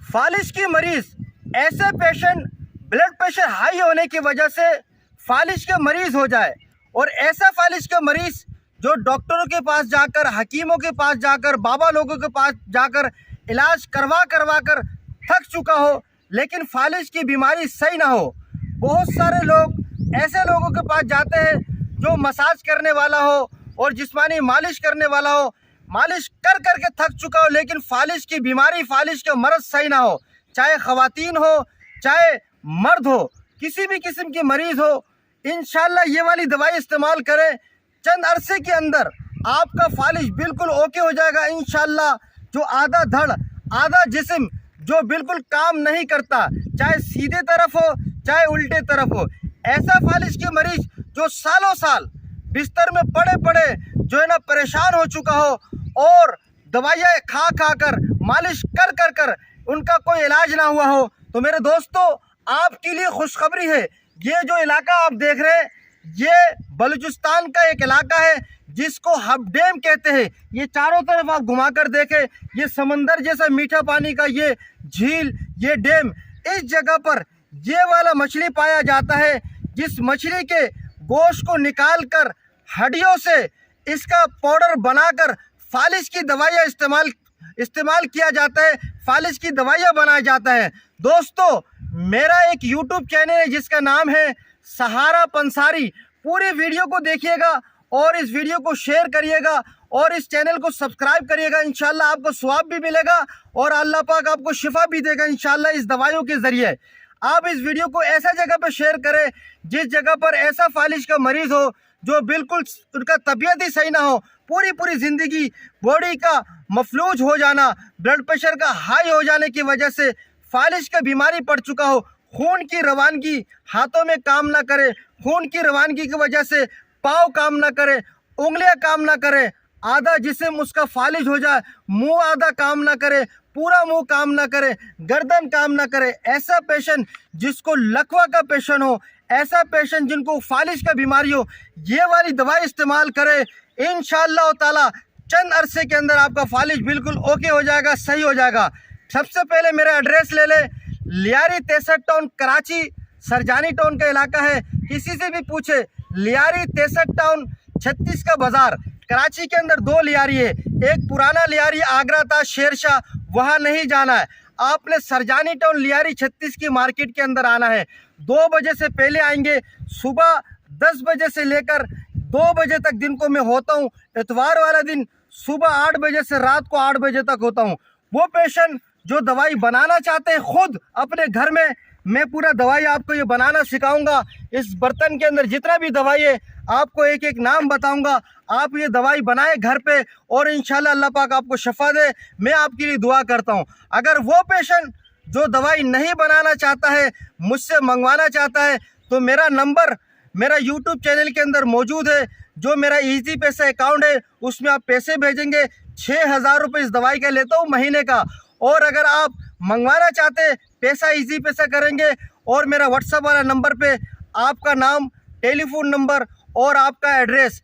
फालिज की मरीज, ऐसे पेशेंट ब्लड प्रेशर हाई होने की वजह से फालिज के मरीज हो जाए, और ऐसा फालिज के मरीज जो डॉक्टरों के पास जाकर, हकीमों के पास जाकर, बाबा लोगों के पास जाकर इलाज करवा कर थक चुका हो, लेकिन फालिज की बीमारी सही ना हो। बहुत सारे लोग ऐसे लोगों के पास जाते हैं जो मसाज करने वाला हो और जिस्मानी मालिश करने वाला हो, मालिश कर कर के थक चुका हो, लेकिन फालिज की बीमारी, फालिज के मर्ज सही ना हो। चाहे ख़वातीन हो, चाहे मर्द हो, किसी भी किस्म की मरीज़ हो, इंशाल्लाह ये वाली दवाई इस्तेमाल करें, चंद अरसे के अंदर आपका फालिज बिल्कुल ओके हो जाएगा इंशाल्लाह। जो आधा धड़, आधा जिस्म जो बिल्कुल काम नहीं करता, चाहे सीधे तरफ हो चाहे उल्टे तरफ हो, ऐसा फालिज के मरीज जो सालों साल बिस्तर में पड़े पड़े जो है ना परेशान हो चुका हो, और दवाइयाँ खा खा कर, मालिश कर कर कर उनका कोई इलाज ना हुआ हो, तो मेरे दोस्तों आपके लिए खुशखबरी है। ये जो इलाका आप देख रहे हैं, ये बलूचिस्तान का एक इलाका है जिसको हबडेम कहते हैं। ये चारों तरफ आप घुमा कर देखें, ये समंदर जैसा मीठा पानी का ये झील, ये डैम, इस जगह पर ये वाला मछली पाया जाता है, जिस मछली के गोश्त को निकाल कर हड्डियों से इसका पाउडर बनाकर फालिज की दवाइयाँ इस्तेमाल किया जाता है, फालिज की दवाइयाँ बनाया जाता है। दोस्तों मेरा एक यूट्यूब चैनल है जिसका नाम है सहारा पंसारी। पूरी वीडियो को देखिएगा और इस वीडियो को शेयर करिएगा और इस चैनल को सब्सक्राइब करिएगा। इंशाल्लाह आपको सवाब भी मिलेगा और अल्लाह पाक आपको शिफा भी देगा इंशाल्लाह इस दवाइयों के ज़रिए। आप इस वीडियो को ऐसा जगह पर शेयर करें जिस जगह पर ऐसा फालिज का मरीज़ हो जो बिल्कुल उनका तबीयत ही सही ना हो, पूरी ज़िंदगी बॉडी का मफलूज हो जाना, ब्लड प्रेशर का हाई हो जाने की वजह से फालिज का बीमारी पड़ चुका हो, खून की रवानगी हाथों में काम ना करे, खून की रवानगी की वजह से पाँव काम ना करे, उंगलियां काम ना करे, आधा जिस्म उसका फालिज हो जाए, मुंह आधा काम ना करे, पूरा मुंह काम ना करे, गर्दन काम ना करे, ऐसा पेशेंट जिसको लकवा का पेशेंट हो, ऐसा पेशेंट जिनको फालिज का बीमारी हो, ये वाली दवाई इस्तेमाल करे, इंशाअल्लाह ताला चंद अरसे के अंदर आपका फालिज बिल्कुल ओके हो जाएगा, सही हो जाएगा। सबसे पहले मेरा एड्रेस ले ले, लियारी 63 टाउन कराची सरजानी टाउन का इलाका है। किसी से भी पूछे, लियारी 63 टाउन 36 का बाजार, कराची के अंदर 2 लियारी है। एक पुराना लियारी आगरा था, शेरशाह, वहाँ नहीं जाना है, आपने सरजानी टाउन लियारी 36 की मार्केट के अंदर आना है। 2 बजे से पहले आएंगे, सुबह 10 बजे से लेकर 2 बजे तक दिन को मैं होता हूँ। इतवार वाला दिन सुबह 8 बजे से रात को 8 बजे तक होता हूँ। वो पेशेंट जो दवाई बनाना चाहते हैं खुद अपने घर में, मैं पूरा दवाई आपको ये बनाना सिखाऊंगा। इस बर्तन के अंदर जितना भी दवाई है आपको एक एक नाम बताऊंगा, आप ये दवाई बनाए घर पे और इंशाल्लाह अल्लाह पाक आपको शफा दे। मैं आपके लिए दुआ करता हूँ। अगर वो पेशेंट जो दवाई नहीं बनाना चाहता है, मुझसे मंगवाना चाहता है, तो मेरा नंबर मेरा यूट्यूब चैनल के अंदर मौजूद है। जो मेरा ईजी पैसा अकाउंट है उसमें आप पैसे भेजेंगे। 6000 रुपये इस दवाई का लेता हूँ महीने का। और अगर आप मंगवाना चाहते हैं, पैसा ईजी पैसा करेंगे और मेरा व्हाट्सएप वाला नंबर पे आपका नाम, टेलीफोन नंबर और आपका एड्रेस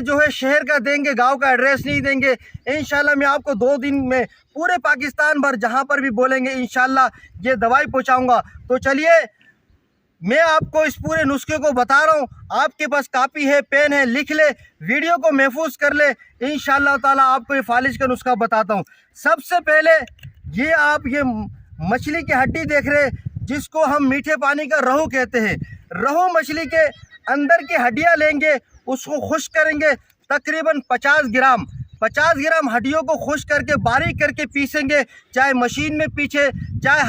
जो है शहर का देंगे, गांव का एड्रेस नहीं देंगे। इंशाल्लाह मैं आपको 2 दिन में पूरे पाकिस्तान भर जहां पर भी बोलेंगे इंशाल्लाह ये दवाई पहुंचाऊंगा। तो चलिए मैं आपको इस पूरे नुस्खे को बता रहा हूँ। आपके पास कापी है, पेन है, लिख ले, वीडियो को महफूज कर ले। इंशाल्लाह ताला आपको ये फालिज का नुस्खा बताता हूँ। सबसे पहले ये आप ये मछली की हड्डी देख रहे हैं जिसको हम मीठे पानी का रहू कहते हैं। रहू मछली के अंदर की हड्डियाँ लेंगे, उसको खुश्क करेंगे, तकरीबन 50 ग्राम हड्डियों को खुश्क करके बारीक करके पीसेंगे, चाहे मशीन में पीछे, चाहे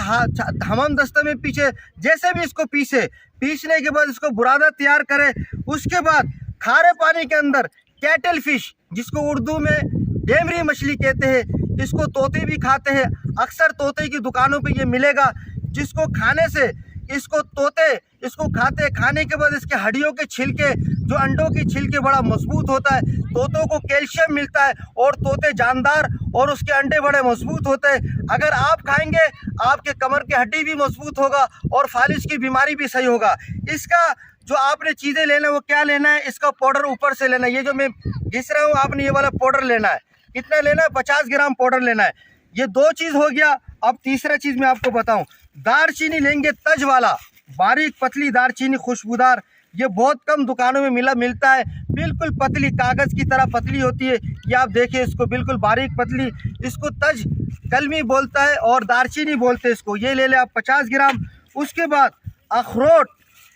हमाम दस्ते में पीछे, जैसे भी इसको पीसने के बाद इसको बुरादा तैयार करें। उसके बाद खारे पानी के अंदर कैटल फिश, जिसको उर्दू में डेमरी मछली कहते हैं, इसको तोते भी खाते हैं। अक्सर तोते की दुकानों पे ये मिलेगा, जिसको खाने से इसको खाने के बाद इसके हड्डियों के छिलके, जो अंडों की छिलके बड़ा मजबूत होता है, तोतों को कैल्शियम मिलता है और तोते जानदार और उसके अंडे बड़े मजबूत होते हैं। अगर आप खाएंगे आपके कमर की हड्डी भी मजबूत होगा और फालिज की बीमारी भी सही होगा। इसका जो आपने चीज़ें लेना है वो क्या लेना है, इसका पाउडर ऊपर से लेना है। ये जो मैं घिस रहा हूँ आपने ये वाला पाउडर लेना है। कितना लेना है? 50 ग्राम पाउडर लेना है। ये 2 चीज़ हो गया। अब तीसरा चीज़ मैं आपको बताऊं, दारचीनी लेंगे तज वाला, बारीक पतली दारचीनी खुशबूदार, ये बहुत कम दुकानों में मिलता है, बिल्कुल पतली कागज़ की तरह पतली होती है। ये आप देखिए इसको, बिल्कुल बारीक पतली, इसको तज कलमी बोलता है और दारचीनी बोलते हैं इसको। ये ले ले आप 50 ग्राम। उसके बाद अखरोट,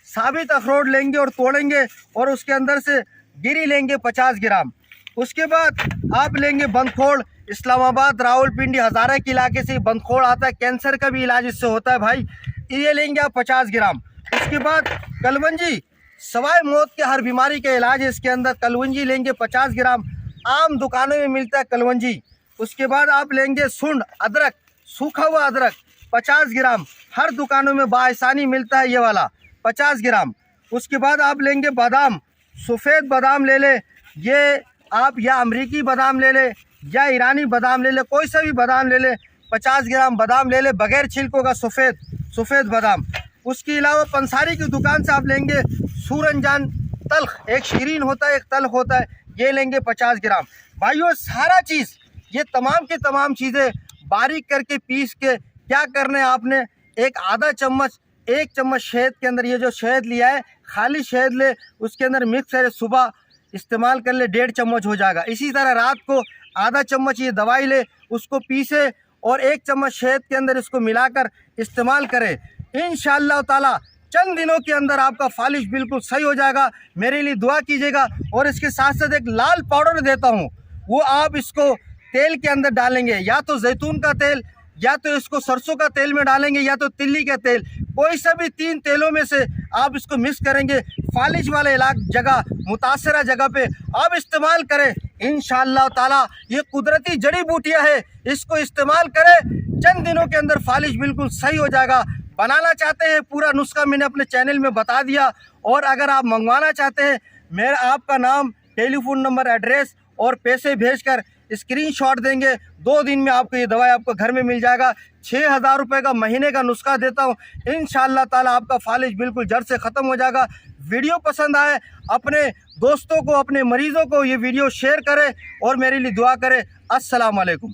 साबित अखरोट लेंगे और तोड़ेंगे और उसके अंदर से गिरी लेंगे 50 ग्राम। उसके बाद आप लेंगे बंदखोड़, इस्लामाबाद, रावलपिंडी, हज़ारा के इलाके से बंदखोड़ आता है, कैंसर का भी इलाज इससे होता है भाई, ये लेंगे आप 50 ग्राम। उसके बाद कलवंजी, सवाए मौत के हर बीमारी का इलाज है इसके अंदर, कलवंजी लेंगे 50 ग्राम, आम दुकानों में मिलता है कलवंजी। उसके बाद आप लेंगे सुंड, अदरक, सूखा हुआ अदरक 50 ग्राम, हर दुकानों में बाआसानी मिलता है ये वाला 50 ग्राम। उसके बाद आप लेंगे बादाम, सफ़ेद बादाम ले ले, ये आप या अमरीकी बादाम ले ले या ईरानी बादाम ले ले, कोई सा भी बादाम ले ले, 50 ग्राम बादाम ले ले, बगैर छिलकों का सफ़ेद बादाम। उसके अलावा पंसारी की दुकान से आप लेंगे सूरंजान तल्ख, एक शीरीन होता है एक तल्ख होता है, ये लेंगे 50 ग्राम। भाइयों सारा चीज़, ये तमाम की तमाम चीज़ें बारीक करके पीस के क्या करना है आपने, एक चम्मच शहद के अंदर, ये जो शहद लिया है खाली शहद ले, उसके अंदर मिक्स करे, सुबह इस्तेमाल कर ले, 1.5 चम्मच हो जाएगा। इसी तरह रात को आधा चम्मच ये दवाई ले, उसको पीसे और 1 चम्मच शहद के अंदर इसको मिलाकर इस्तेमाल करें। इंशाअल्लाह ताला चंद दिनों के अंदर आपका फालिश बिल्कुल सही हो जाएगा। मेरे लिए दुआ कीजिएगा। और इसके साथ साथ एक लाल पाउडर देता हूँ, वो आप इसको तेल के अंदर डालेंगे, या तो जैतून का तेल, या तो इसको सरसों का तेल में डालेंगे, या तो तिल्ली का तेल, कोई सा भी 3 तेलों में से आप इसको मिक्स करेंगे, फालिश वाले जगह, मुतासरा जगह पे आप इस्तेमाल करें। इंशाअल्लाह ताला ये कुदरती जड़ी बूटियाँ है, इसको इस्तेमाल करें, चंद दिनों के अंदर फालिश बिल्कुल सही हो जाएगा। बनाना चाहते हैं, पूरा नुस्खा मैंने अपने चैनल में बता दिया। और अगर आप मंगवाना चाहते हैं, मेरा आपका नाम, टेलीफोन नंबर, एड्रेस और पैसे भेजकर स्क्रीनशॉट देंगे, 2 दिन में आपको ये दवाई आपको घर में मिल जाएगा। 6000 रुपये का महीने का नुस्खा देता हूँ। इंशाअल्लाह ताला आपका फालिश बिल्कुल जड़ से ख़त्म हो जाएगा। वीडियो पसंद आए, अपने दोस्तों को, अपने मरीज़ों को ये वीडियो शेयर करें और मेरे लिए दुआ करें। अस्सलाम वालेकुम।